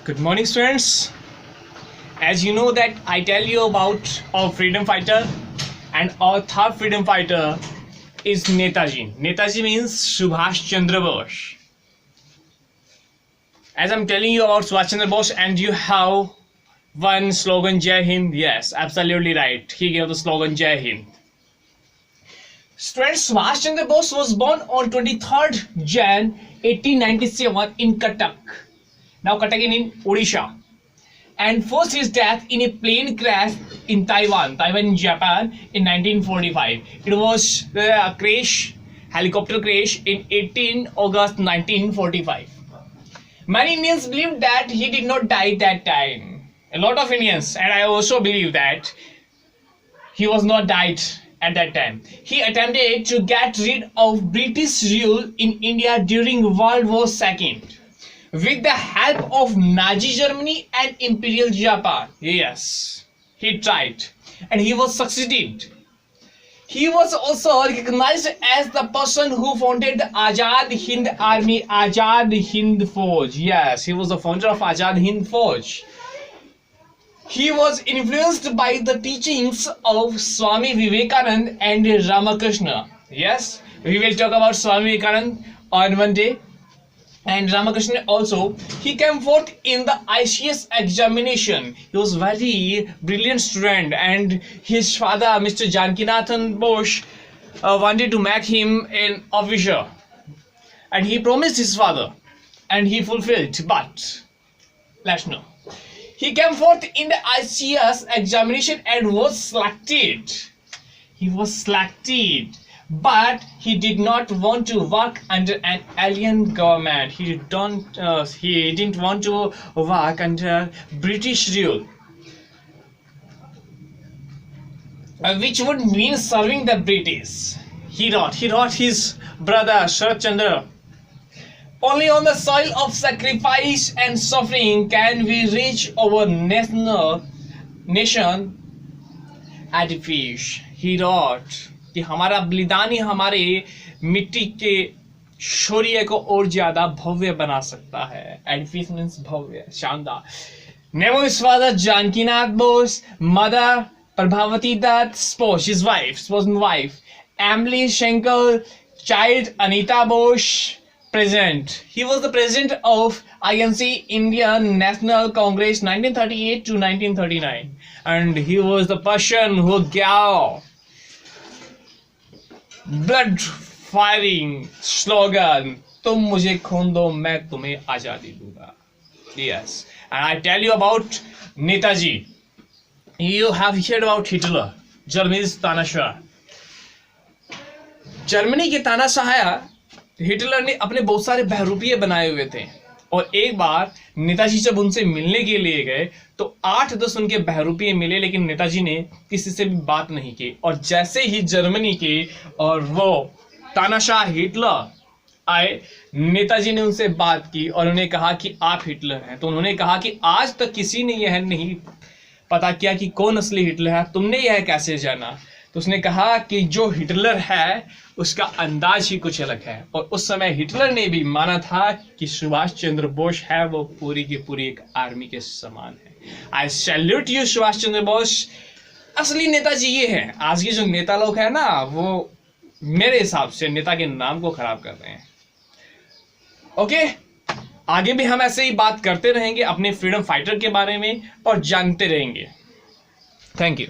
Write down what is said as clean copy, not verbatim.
Good morning, students. As you know that I tell you about our freedom fighter, and our third freedom fighter is Netaji. Netaji means Subhash Chandra Bose. As I'm telling you about Subhash Chandra Bose, and you have one slogan Jai Hind. Yes, absolutely right. He gave the slogan Jai Hind. Students, Subhash Chandra Bose was born on 23rd Jan 1897 in Cuttack. Now Cuttack in Odisha. And forced his death in a plane crash in Taiwan, Japan in 1945. It was a crash, helicopter crash in 18 August 1945. Many Indians believe that he did not die that time. A lot of Indians, and I also believe that he was not died at that time. He attempted to get rid of British rule in India during World War II. With the help of Nazi Germany and Imperial Japan. Yes, he tried and he was succeeded. He was also recognized as the person who founded the Azad Hind Army, Azad Hind Fauj. Yes, he was the founder of Azad Hind Fauj. He was influenced by the teachings of Swami Vivekananda and Ramakrishna. Yes, we will talk about Swami Vivekananda on one day. And Ramakrishna also. He came forth in the ICS examination. He was very brilliant student, and his father, Mr. Jankinathan Bose, wanted to make him an officer, and he promised his father, and he fulfilled. But let's know, he came forth in the ICS examination and was selected. He was selected. But he did not want to work under an alien government. He didn't want to work under British rule, which would mean serving the British. He wrote his brother Sharat Chandra, only on the soil of sacrifice and suffering can we reach our nation edifice. He wrote कि हमारा बलिदान ही हमारे मिट्टी के शौर्य को और ज्यादा भव्य बना सकता है. Edifice means भव्य, शानदार. Name of his father Janakinath Bose, mother Prabhavati Dutt, spouse, his wife, Emily Schenkel, child Anita Bose, present. He was the president of INC, Indian National Congress, 1938 to 1939, and he was the person who gave blood firing slogan, तुम मुझे खून दो मैं तुम्हें आजादी दूंगा. Yes, and I tell you about Netaji. You have heard about Hitler, Germany's तानाशाह. Germany के तानाशाह हिटलर ने अपने बहुत सारे बहरूपिये बनाए हुए थे, और एक बार नेताजी जब उनसे मिलने के लिए गए तो 8-10 उनके बहरूपिये मिले, लेकिन नेताजी ने किसी से भी बात नहीं की. और जैसे ही जर्मनी के और वो तानाशाह हिटलर आए, नेताजी ने उनसे बात की और उन्हें कहा कि आप हिटलर हैं. तो उन्होंने कहा कि आज तक किसी ने यह नहीं पता किया कि कौन असली हिटलर है, तुमने यह कैसे जाना. तो उसने कहा कि जो हिटलर है उसका अंदाज ही कुछ अलग है. और उस समय हिटलर ने भी माना था कि सुभाष चंद्र बोस है वो पूरी की पूरी एक आर्मी के समान है. आई सैल्यूट यू सुभाष चंद्र बोस. असली नेताजी ये है. आज के जो नेता लोग हैं ना, वो मेरे हिसाब से नेता के नाम को खराब कर रहे हैं. ओके, आगे भी हम ऐसे ही बात करते रहेंगे अपने फ्रीडम फाइटर के बारे में और जानते रहेंगे. Thank you.